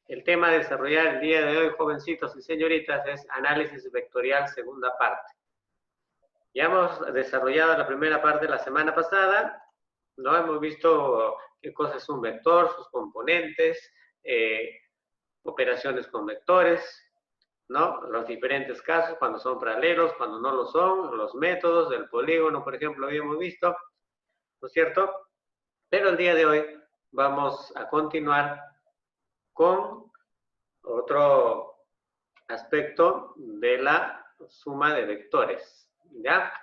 El tema a desarrollar el día de hoy, jovencitos y señoritas, es análisis vectorial, segunda parte. Ya hemos desarrollado la primera parte la semana pasada, ¿no? Hemos visto qué cosa es un vector, sus componentes, operaciones con vectores, ¿no? Los diferentes casos, cuando son paralelos, cuando no lo son, los métodos del polígono, por ejemplo, habíamos visto, ¿no es cierto? Pero el día de hoy vamos a continuar con otro aspecto de la suma de vectores, ¿ya?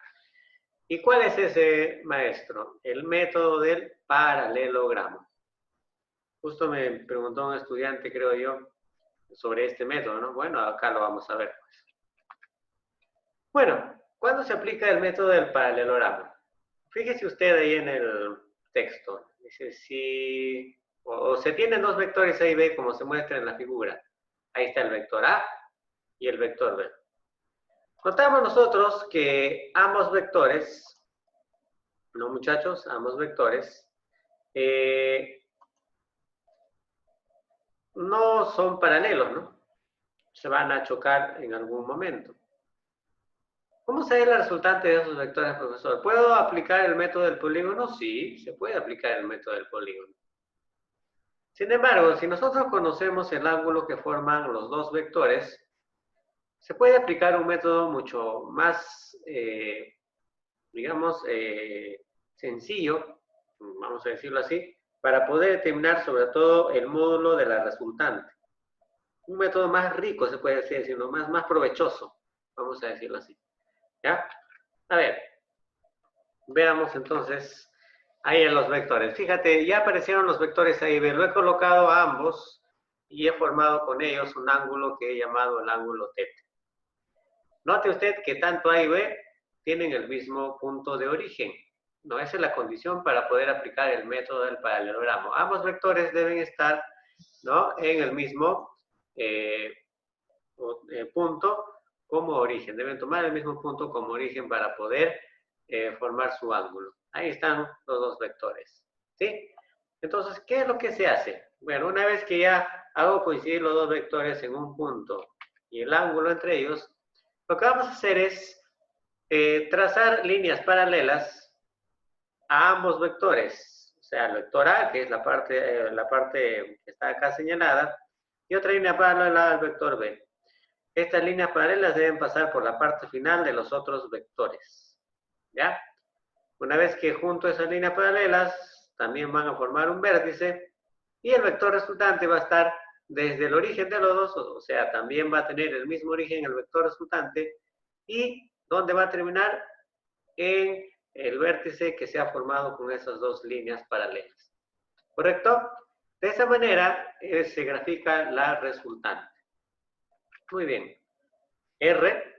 ¿Y cuál es ese, maestro? El método del paralelogramo. Justo me preguntó un estudiante, creo yo, sobre este método, ¿no? Bueno, acá lo vamos a ver, pues. Bueno, ¿cuándo se aplica el método del paralelogramo? Fíjese usted ahí en el texto. Dice, si o se tienen dos vectores A y B, como se muestra en la figura. Ahí está el vector A y el vector B. Notamos nosotros que ambos vectores, ¿no, muchachos? Ambos vectores no son paralelos, ¿no? Se van a chocar en algún momento. ¿Cómo sería la resultante de esos vectores, profesor? ¿Puedo aplicar el método del polígono? Sí, se puede aplicar el método del polígono. Sin embargo, si nosotros conocemos el ángulo que forman los dos vectores, se puede aplicar un método mucho más, digamos, sencillo, vamos a decirlo así, para poder determinar sobre todo el módulo de la resultante. Un método más rico, se puede decir, ¿no? más provechoso, vamos a decirlo así. ¿Ya? A ver, veamos entonces ahí en los vectores. Fíjate, ya aparecieron los vectores A y B. Lo he colocado a ambos y he formado con ellos un ángulo que he llamado el ángulo θ. Note usted que tanto A y B tienen el mismo punto de origen. ¿No? Esa es la condición para poder aplicar el método del paralelogramo. Ambos vectores deben estar, ¿no?, en el mismo punto como origen. Deben tomar el mismo punto como origen para poder formar su ángulo. Ahí están los dos vectores. ¿Sí? Entonces, ¿qué es lo que se hace? Bueno, una vez que ya hago coincidir los dos vectores en un punto y el ángulo entre ellos, lo que vamos a hacer es trazar líneas paralelas a ambos vectores. O sea, el vector A, que es la parte que está acá señalada, y otra línea paralela al vector B. Estas líneas paralelas deben pasar por la parte final de los otros vectores. ¿Ya? Una vez que junto esas líneas paralelas, también van a formar un vértice, y el vector resultante va a estar desde el origen de los dos, o sea, también va a tener el mismo origen el vector resultante, y ¿dónde va a terminar? En el vértice que se ha formado con esas dos líneas paralelas. ¿Correcto? De esa manera se grafica la resultante. Muy bien. R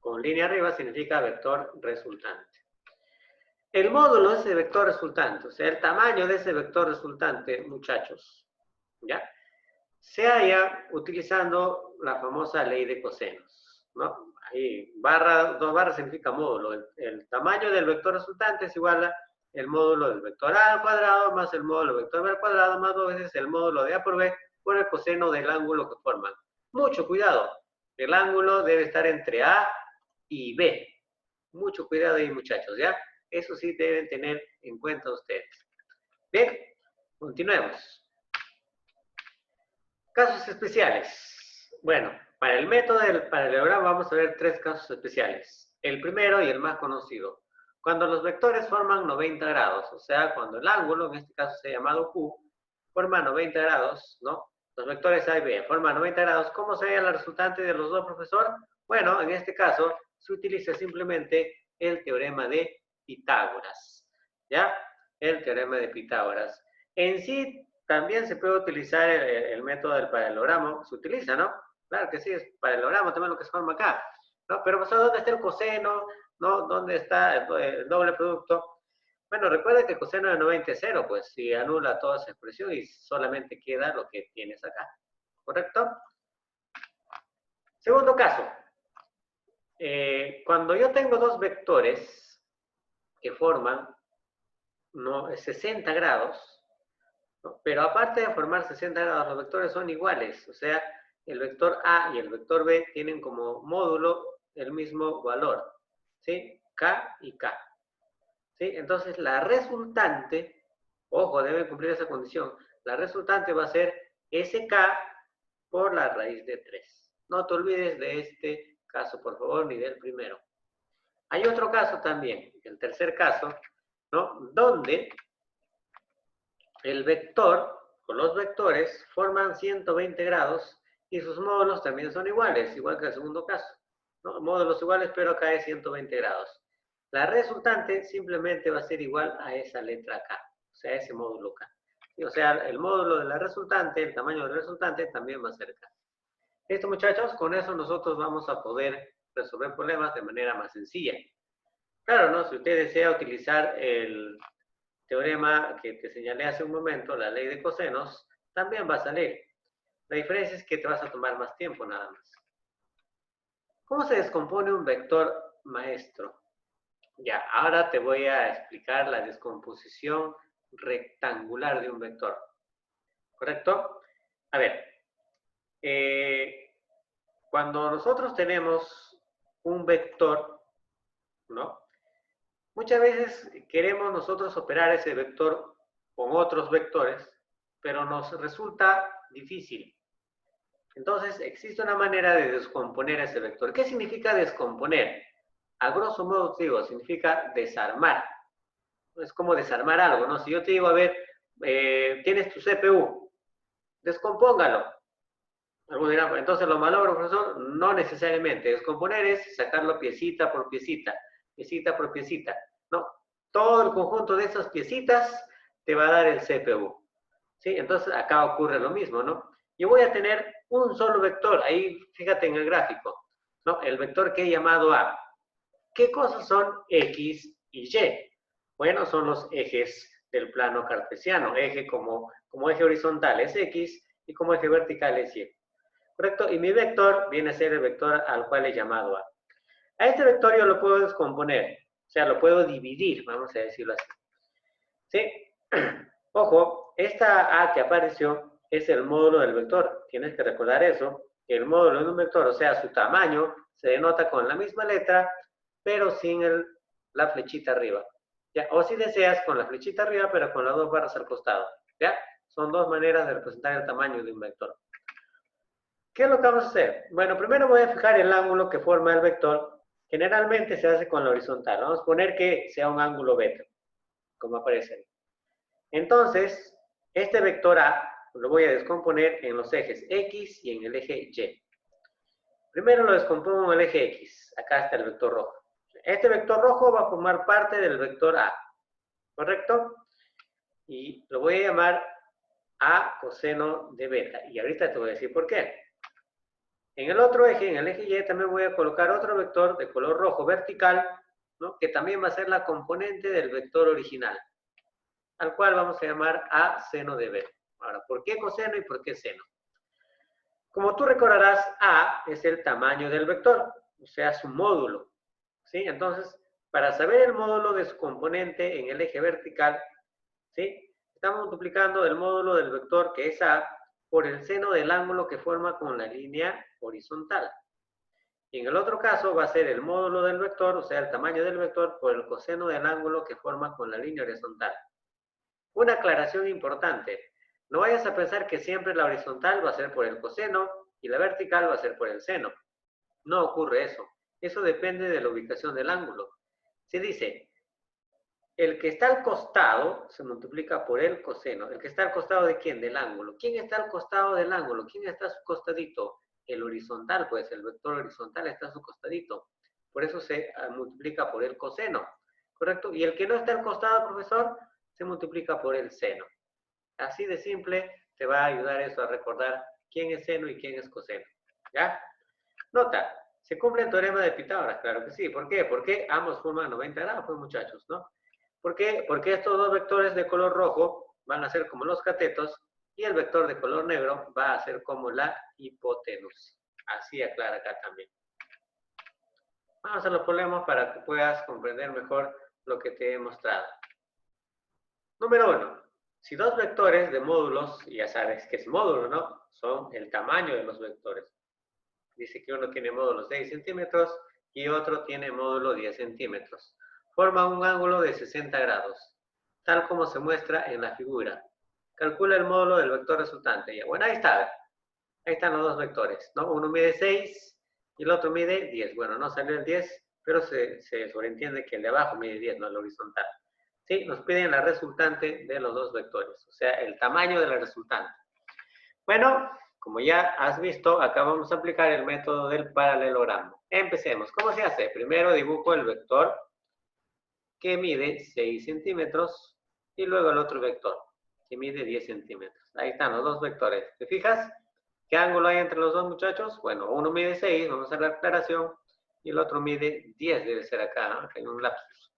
con línea arriba significa vector resultante. El módulo de ese vector resultante, o sea, el tamaño de ese vector resultante, muchachos, ¿ya?, se halla utilizando la famosa ley de cosenos, ¿no? Ahí, dos barras significa módulo. El tamaño del vector resultante es igual a el módulo del vector A al cuadrado más el módulo del vector B al cuadrado más 2 veces el módulo de A por B por el coseno del ángulo que forman. Mucho cuidado. El ángulo debe estar entre A y B. Mucho cuidado ahí, muchachos, ¿ya? Eso sí deben tener en cuenta ustedes. Bien, continuemos. Casos especiales. Bueno, para el método del paralelogramo vamos a ver tres casos especiales. El primero y el más conocido. Cuando los vectores forman 90 grados, o sea, cuando el ángulo, en este caso se ha llamado Q, forma 90 grados, ¿no? Los vectores A y B forman 90 grados. ¿Cómo sería la resultante de los dos, profesor? Bueno, en este caso se utiliza simplemente el teorema de Pitágoras. ¿Ya? El teorema de Pitágoras. En sí, también se puede utilizar el método del paralelogramo. Se utiliza, ¿no? Claro que sí, es paralelogramo también lo que se forma acá, ¿no? Pero, pues, ¿dónde está el coseno? ¿No? ¿Dónde está el doble producto? Bueno, recuerda que el coseno de 90 es 0, pues si anula toda esa expresión y solamente queda lo que tienes acá. ¿Correcto? Segundo caso. Cuando yo tengo dos vectores que forman 60 grados, ¿no? Pero aparte de formar 60 grados, los vectores son iguales. O sea, el vector A y el vector B tienen como módulo el mismo valor. ¿Sí? K y K. ¿Sí? Entonces, la resultante, ojo, debe cumplir esa condición. La resultante va a ser SK por la raíz de 3. No te olvides de este caso, por favor, ni del primero. Hay otro caso también, el tercer caso, ¿no? Donde el vector o los vectores forman 120 grados y sus módulos también son iguales, igual que el segundo caso, ¿no? Módulos iguales, pero acá es 120 grados. La resultante simplemente va a ser igual a esa letra K, o sea, ese módulo K. Y, o sea, el módulo de la resultante, el tamaño del resultante también va a ser K. Listo, muchachos, con eso nosotros vamos a poder resolver problemas de manera más sencilla. Claro, ¿no? Si usted desea utilizar el teorema que te señalé hace un momento, la ley de cosenos, también va a salir. La diferencia es que te vas a tomar más tiempo nada más. ¿Cómo se descompone un vector maestro? Ya, ahora te voy a explicar la descomposición rectangular de un vector. ¿Correcto? A ver, cuando nosotros tenemos un vector, ¿no? Muchas veces queremos nosotros operar ese vector con otros vectores, pero nos resulta difícil. Entonces, existe una manera de descomponer ese vector. ¿Qué significa descomponer? A grosso modo, te digo, significa desarmar. Es como desarmar algo, ¿no? Si yo te digo, a ver, tienes tu CPU, descompóngalo. Algunos dirán, entonces lo malogro, profesor. No necesariamente. Descomponer es sacarlo piecita por piecita, piecita por piecita. No, todo el conjunto de esas piecitas te va a dar el CPU. ¿Sí? Entonces acá ocurre lo mismo, ¿no? Yo voy a tener un solo vector, ahí fíjate en el gráfico, ¿no? El vector que he llamado A. ¿Qué cosas son X y Y? Bueno, son los ejes del plano cartesiano. Eje como eje horizontal es X y como eje vertical es Y. ¿Correcto? Y mi vector viene a ser el vector al cual he llamado A. A este vector yo lo puedo descomponer, o sea, lo puedo dividir, vamos a decirlo así. ¿Sí? Ojo, esta A que apareció es el módulo del vector. Tienes que recordar eso. El módulo de un vector, o sea, su tamaño, se denota con la misma letra, pero sin la flechita arriba. ¿Ya? O si deseas, con la flechita arriba, pero con las dos barras al costado. ¿Ya? Son dos maneras de representar el tamaño de un vector. ¿Qué es lo que vamos a hacer? Bueno, primero voy a fijar el ángulo que forma el vector. Generalmente se hace con la horizontal. Vamos a poner que sea un ángulo beta, como aparece ahí. Entonces, este vector A lo voy a descomponer en los ejes X y en el eje Y. Primero lo descompongo en el eje X. Acá está el vector rojo. Este vector rojo va a formar parte del vector A. ¿Correcto? Y lo voy a llamar A coseno de beta. Y ahorita te voy a decir por qué. En el otro eje, en el eje Y, también voy a colocar otro vector de color rojo vertical, ¿no? Que también va a ser la componente del vector original, al cual vamos a llamar A seno de beta. Ahora, ¿por qué coseno y por qué seno? Como tú recordarás, A es el tamaño del vector, o sea, su módulo. ¿Sí? Entonces, para saber el módulo de su componente en el eje vertical, ¿sí? Estamos multiplicando el módulo del vector, que es A, por el seno del ángulo que forma con la línea horizontal. Y en el otro caso va a ser el módulo del vector, o sea, el tamaño del vector, por el coseno del ángulo que forma con la línea horizontal. Una aclaración importante. No vayas a pensar que siempre la horizontal va a ser por el coseno y la vertical va a ser por el seno. No ocurre eso. Eso depende de la ubicación del ángulo. Se dice, el que está al costado se multiplica por el coseno. ¿El que está al costado de quién? Del ángulo. ¿Quién está al costado del ángulo? ¿Quién está a su costadito? El horizontal, pues el vector horizontal está a su costadito. Por eso se multiplica por el coseno. ¿Correcto? Y el que no está al costado, profesor, se multiplica por el seno. Así de simple te va a ayudar eso a recordar quién es seno y quién es coseno. ¿Ya? Nota, se cumple el teorema de Pitágoras, claro que sí. ¿Por qué? Porque ambos forman 90 grados, pues muchachos, ¿no? ¿Por qué? Porque estos dos vectores de color rojo van a ser como los catetos y el vector de color negro va a ser como la hipotenusa. Así aclara acá también. Vamos a los problemas para que puedas comprender mejor lo que te he mostrado. Número 1. Si dos vectores de módulos, ya sabes que es módulo, ¿no? Son el tamaño de los vectores. Dice que uno tiene módulo 6 centímetros y otro tiene módulo 10 centímetros. Forman un ángulo de 60 grados, tal como se muestra en la figura. Calcula el módulo del vector resultante. Ya, bueno, ahí está. Ahí están los dos vectores, ¿no? Uno mide 6 y el otro mide 10. Bueno, no salió el 10, pero se sobreentiende que el de abajo mide 10, no el horizontal. ¿Sí? Nos piden la resultante de los dos vectores, o sea, el tamaño de la resultante. Bueno, como ya has visto, acá vamos a aplicar el método del paralelogramo. Empecemos. ¿Cómo se hace? Primero dibujo el vector que mide 6 centímetros y luego el otro vector que mide 10 centímetros. Ahí están los dos vectores. ¿Te fijas? ¿Qué ángulo hay entre los dos, muchachos? Bueno, uno mide 6, vamos a hacer la aclaración, y el otro mide 10, debe ser acá, ¿no? Acá hay un lapsus.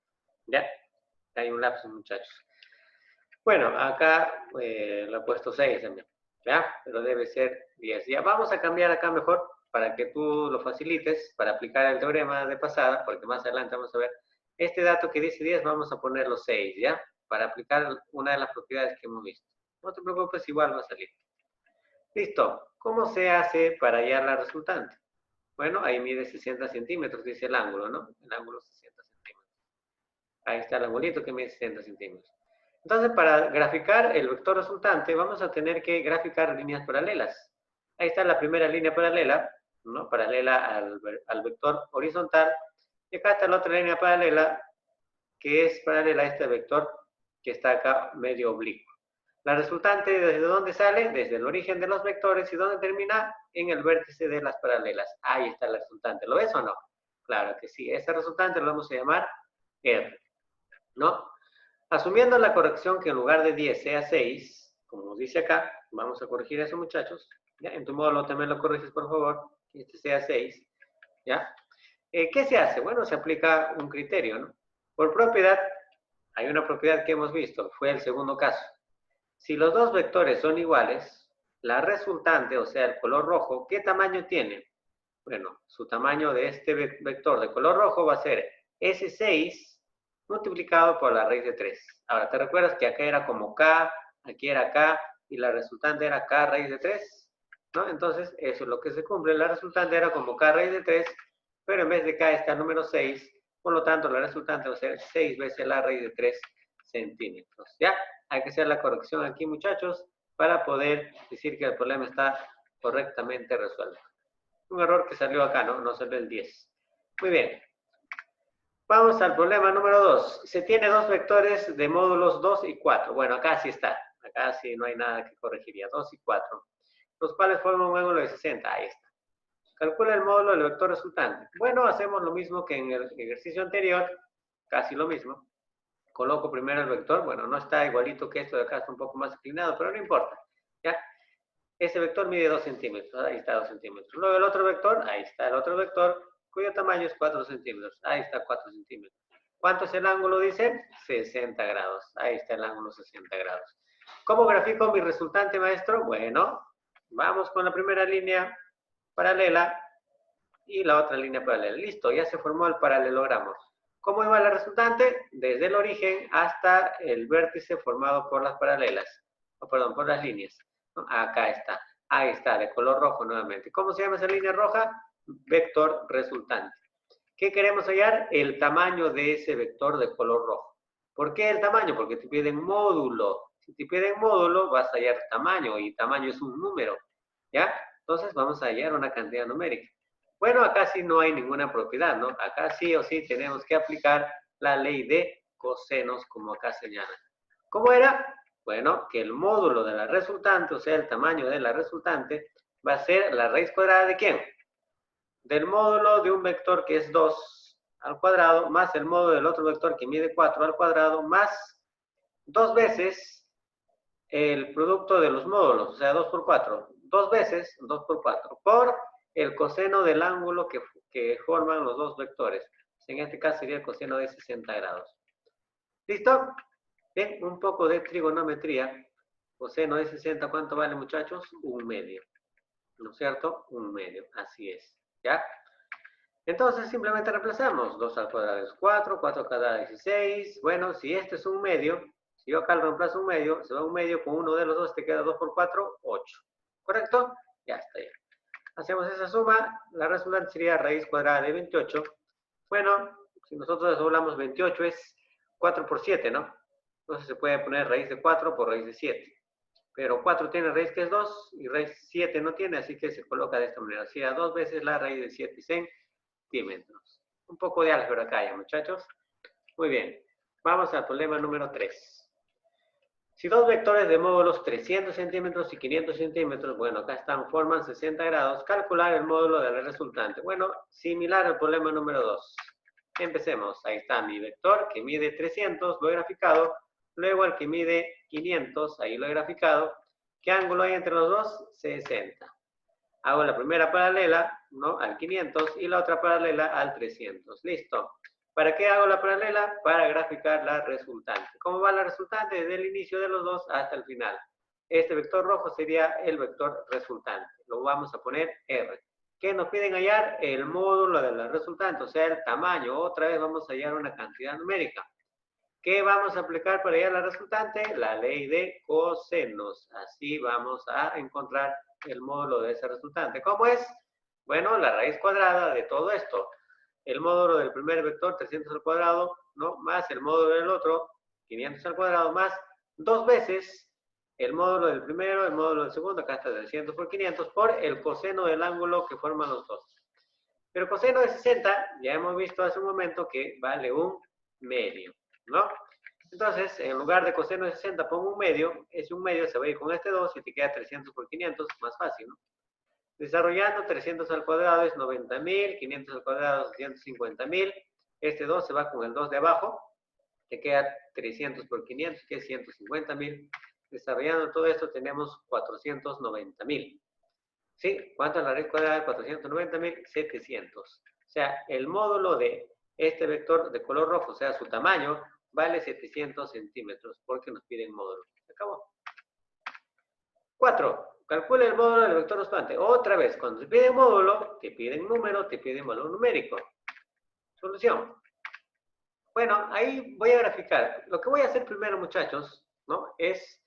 ¿Ya? Acá hay un lapsus, muchachos. Bueno, acá le he puesto 6 también, ¿ya? Pero debe ser 10. Ya, vamos a cambiar acá mejor para que tú lo facilites, para aplicar el teorema de pasada, porque más adelante vamos a ver. Este dato que dice 10, vamos a ponerlo 6, ¿ya? Para aplicar una de las propiedades que hemos visto. No te preocupes, igual va a salir. Listo. ¿Cómo se hace para hallar la resultante? Bueno, ahí mide 60 centímetros, dice el ángulo, ¿no? El ángulo 60 centímetros. Ahí está el angulito que mide 60 centímetros. Entonces, para graficar el vector resultante, vamos a tener que graficar líneas paralelas. Ahí está la primera línea paralela, ¿no? Paralela al vector horizontal. Y acá está la otra línea paralela, que es paralela a este vector que está acá medio oblicuo. La resultante, ¿desde dónde sale? Desde el origen de los vectores. ¿Y dónde termina? En el vértice de las paralelas. Ahí está la resultante. ¿Lo ves o no? Claro que sí. Esa resultante lo vamos a llamar R, ¿no? Asumiendo la corrección que en lugar de 10 sea 6, como nos dice acá, vamos a corregir eso, muchachos. ¿Ya? En tu módulo también lo corriges, por favor, que este sea 6. ¿Ya? ¿Qué se hace? Bueno, se aplica un criterio, ¿no? Por propiedad, hay una propiedad que hemos visto, fue el segundo caso. Si los dos vectores son iguales, la resultante, o sea, el color rojo, ¿qué tamaño tiene? Bueno, su tamaño de este vector de color rojo va a ser S6 multiplicado por la raíz de 3. Ahora, ¿te recuerdas que acá era como K, aquí era K, y la resultante era K raíz de 3? ¿No? Entonces, eso es lo que se cumple. La resultante era como K raíz de 3, pero en vez de K está el número 6, por lo tanto, la resultante va a ser 6 veces la raíz de 3 centímetros. ¿Ya? Hay que hacer la corrección aquí, muchachos, para poder decir que el problema está correctamente resuelto. Un error que salió acá, ¿no? No salió el 10. Muy bien. Vamos al problema número 2. Se tiene dos vectores de módulos 2 y 4. Bueno, acá sí está. Acá sí no hay nada que corregiría. 2 y 4. Los cuales forman un ángulo de 60. Ahí está. Calcula el módulo del vector resultante. Bueno, hacemos lo mismo que en el ejercicio anterior. Casi lo mismo. Coloco primero el vector. Bueno, no está igualito que esto de acá. Está un poco más inclinado, pero no importa. ¿Ya? Ese vector mide 2 centímetros. Ahí está 2 centímetros. Luego el otro vector. Ahí está el otro vector, cuyo tamaño es 4 centímetros. Ahí está 4 centímetros. ¿Cuánto es el ángulo? Dice 60 grados. Ahí está el ángulo 60 grados. ¿Cómo grafico mi resultante, maestro? Bueno, vamos con la primera línea paralela y la otra línea paralela. Listo, ya se formó el paralelogramo. ¿Cómo iba la resultante? Desde el origen hasta el vértice formado por las paralelas. Perdón, por las líneas. Acá está. Ahí está, de color rojo nuevamente. ¿Cómo se llama esa línea roja? Vector resultante. ¿Qué queremos hallar? El tamaño de ese vector de color rojo. ¿Por qué el tamaño? Porque te piden módulo. Si te piden módulo, vas a hallar tamaño, y tamaño es un número. ¿Ya? Entonces vamos a hallar una cantidad numérica. Bueno, acá sí no hay ninguna propiedad, ¿no? Acá sí o sí tenemos que aplicar la ley de cosenos, como acá señala. ¿Cómo era? Bueno, que el módulo de la resultante, o sea, el tamaño de la resultante, va a ser la raíz cuadrada ¿de quién? Del módulo de un vector que es 2 al cuadrado, más el módulo del otro vector que mide 4 al cuadrado, más 2 veces el producto de los módulos, o sea, 2 por 4. 2 veces 2 por 4, por el coseno del ángulo que forman los dos vectores. En este caso sería el coseno de 60 grados. ¿Listo? Bien, un poco de trigonometría. Coseno de 60, ¿cuánto vale, muchachos? 1/2. ¿No es cierto? 1/2, así es. ¿Ya? Entonces simplemente reemplazamos. 2 al cuadrado es 4, 4 al cuadrado es 16. Bueno, si este es 1/2, Si yo acá le reemplazo un medio, se va un medio con uno de los dos, te queda 2 por 4, 8. ¿Correcto? Ya está ya. Hacemos esa suma, la resultante sería raíz cuadrada de 28. Bueno, si nosotros desdoblamos 28 es 4 por 7, ¿no? Entonces se puede poner raíz de 4 por raíz de 7. Pero 4 tiene raíz que es 2 y raíz 7 no tiene, así que se coloca de esta manera. Así a 2 veces la raíz de 7 centímetros. Un poco de álgebra acá ya, muchachos. Muy bien. Vamos al problema número 3. Si dos vectores de módulos 300 centímetros y 500 centímetros, bueno, acá están, forman 60 grados, calcular el módulo de la resultante. Bueno, similar al problema número 2. Empecemos. Ahí está mi vector que mide 300, lo he graficado. Luego el que mide 500, ahí lo he graficado. ¿Qué ángulo hay entre los dos? 60. Hago la primera paralela, ¿no? Al 500 y la otra paralela al 300. Listo. ¿Para qué hago la paralela? Para graficar la resultante. ¿Cómo va la resultante? Desde el inicio de los dos hasta el final. Este vector rojo sería el vector resultante. Lo vamos a poner R. ¿Qué nos piden hallar? El módulo de la resultante, o sea, el tamaño. Otra vez vamos a hallar una cantidad numérica. ¿Qué vamos a aplicar para hallar la resultante? La ley de cosenos. Así vamos a encontrar el módulo de esa resultante. ¿Cómo es? Bueno, la raíz cuadrada de todo esto. El módulo del primer vector, 300 al cuadrado, ¿no? Más el módulo del otro, 500 al cuadrado, más 2 veces el módulo del primero, el módulo del segundo, acá está 300 por 500, por el coseno del ángulo que forman los dos. Pero el coseno de 60, ya hemos visto hace un momento que vale un medio, ¿no? Entonces, en lugar de coseno de 60, pongo un medio, ese un medio se va a ir con este 2 y te queda 300 por 500, más fácil, ¿no? Desarrollando 300 al cuadrado es 90.000, 500 al cuadrado es 150.000. Este 2 se va con el 2 de abajo, te queda 300 por 500, que es 150.000. Desarrollando todo esto tenemos 490.000. ¿Sí? ¿Cuánto es la raíz cuadrada de 490.000? 700. O sea, el módulo de este vector de color rojo, o sea, su tamaño, vale 700 centímetros, porque nos piden módulo. Se acabó. 4. Calcula el módulo del vector resultante. Otra vez, cuando te piden módulo, te piden número, te piden valor numérico. Solución. Bueno, ahí voy a graficar. Lo que voy a hacer primero, muchachos, ¿no? Es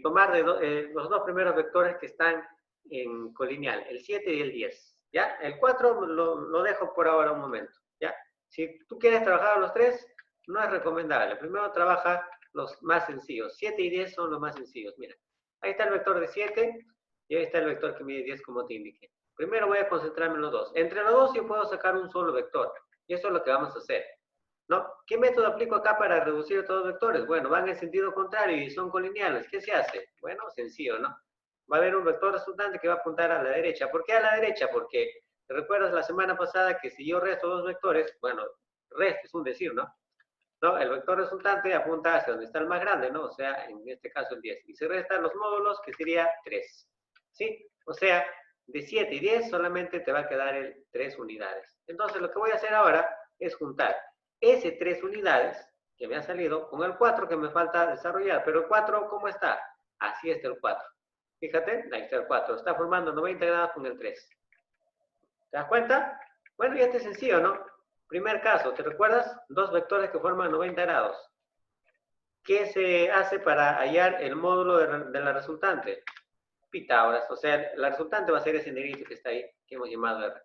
tomar los dos primeros vectores que están en colineal, el 7 y el 10. ¿Ya? El 4 lo dejo por ahora un momento. ¿Ya? Si tú quieres trabajar los tres, no es recomendable. Primero trabaja los más sencillos. 7 y 10 son los más sencillos. Mira. Ahí está el vector de 7 y ahí está el vector que mide 10 como te indiqué. Primero voy a concentrarme en los dos. Entre los dos yo puedo sacar un solo vector. Y eso es lo que vamos a hacer, ¿no? ¿Qué método aplico acá para reducir todos los vectores? Bueno, van en sentido contrario y son colineales. ¿Qué se hace? Bueno, sencillo, ¿no? Va a haber un vector resultante que va a apuntar a la derecha. ¿Por qué a la derecha? Porque, ¿te recuerdas la semana pasada que si yo resto dos vectores, bueno, resto es un decir, ¿no? ¿No? El vector resultante apunta hacia donde está el más grande, ¿no? O sea, en este caso el 10. Y se restan los módulos, que sería 3. ¿Sí? O sea, de 7 y 10 solamente te va a quedar el 3 unidades. Entonces, lo que voy a hacer ahora es juntar ese 3 unidades que me ha salido con el 4 que me falta desarrollar. Pero el 4, ¿cómo está? Así está el 4. Fíjate, ahí está el 4. Está formando 90 grados con el 3. ¿Te das cuenta? Bueno, ya está sencillo, ¿no? Primer caso, ¿te recuerdas? Dos vectores que forman 90 grados. ¿Qué se hace para hallar el módulo de la resultante? Pitágoras, o sea, la resultante va a ser ese negrito que está ahí, que hemos llamado R.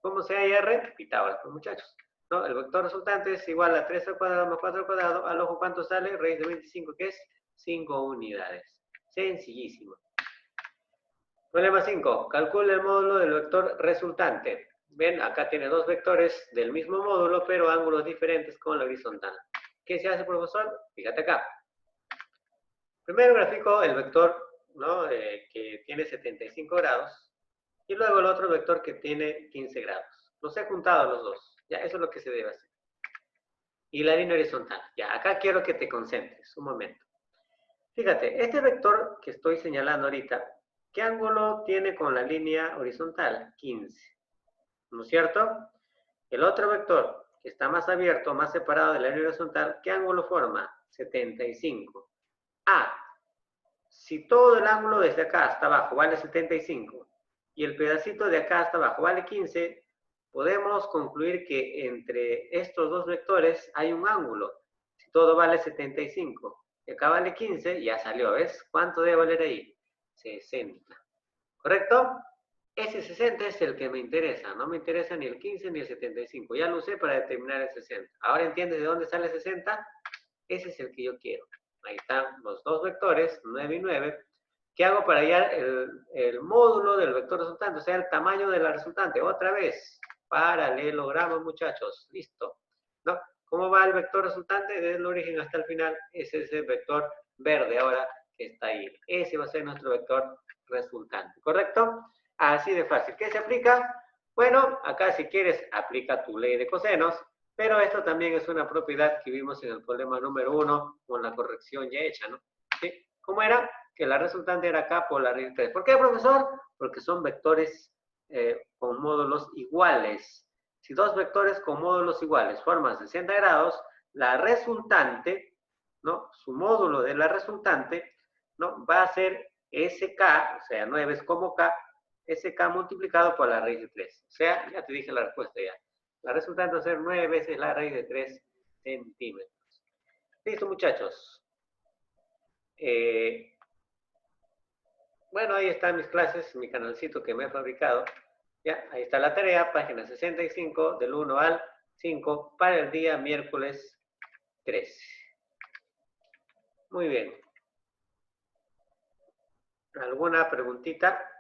¿Cómo se halla R? Pitágoras, pues muchachos. ¿No? El vector resultante es igual a 3 al cuadrado más 4 al cuadrado. Al ojo, ¿cuánto sale? Raíz de 25, que es 5 unidades. Sencillísimo. Problema 5. Calcula el módulo del vector resultante. Ven, acá tiene dos vectores del mismo módulo, pero ángulos diferentes con la horizontal. ¿Qué se hace, profesor? Fíjate acá. Primero grafico el vector, ¿no? Que tiene 75 grados. Y luego el otro vector que tiene 15 grados. Los he juntado los dos. Ya, eso es lo que se debe hacer. Y la línea horizontal. Ya, acá quiero que te concentres un momento. Fíjate, este vector que estoy señalando ahorita, ¿qué ángulo tiene con la línea horizontal? 15. ¿No es cierto? El otro vector, que está más abierto, más separado de la línea horizontal, ¿qué ángulo forma? 75. Si todo el ángulo desde acá hasta abajo vale 75 y el pedacito de acá hasta abajo vale 15, podemos concluir que entre estos dos vectores hay un ángulo. Si todo vale 75 Y acá vale 15, ya salió, ¿ves? ¿Cuánto debe valer ahí? 60. ¿Correcto? Ese 60 es el que me interesa. No me interesa ni el 15 ni el 75. Ya lo usé para determinar el 60. ¿Ahora entiendes de dónde sale 60? Ese es el que yo quiero. Ahí están los dos vectores, 9 y 9. ¿Qué hago para hallar el módulo del vector resultante? O sea, el tamaño de la resultante. Otra vez, paralelogramo, muchachos. Listo. ¿No? ¿Cómo va el vector resultante? Desde el origen hasta el final. Ese es el vector verde ahora que está ahí. Ese va a ser nuestro vector resultante. ¿Correcto? Así de fácil. ¿Qué se aplica? Bueno, acá si quieres, aplica tu ley de cosenos. Pero esto también es una propiedad que vimos en el problema número 1 con la corrección ya hecha, ¿no? ¿Sí? ¿Cómo era? Que la resultante era K por la raíz de 3. ¿Por qué, profesor? Porque son vectores con módulos iguales. Si dos vectores con módulos iguales forman 60 grados, la resultante, ¿no? Su módulo de la resultante, ¿no? Va a ser SK, o sea, 9 es como K, SK multiplicado por la raíz de 3. O sea, ya te dije la respuesta ya. La resultante va a ser 9 veces la raíz de 3 centímetros. Listo, muchachos. Bueno, ahí están mis clases, mi canalcito que me he fabricado. Ya, ahí está la tarea, página 65, del 1 al 5, para el día miércoles 13. Muy bien. ¿Alguna preguntita?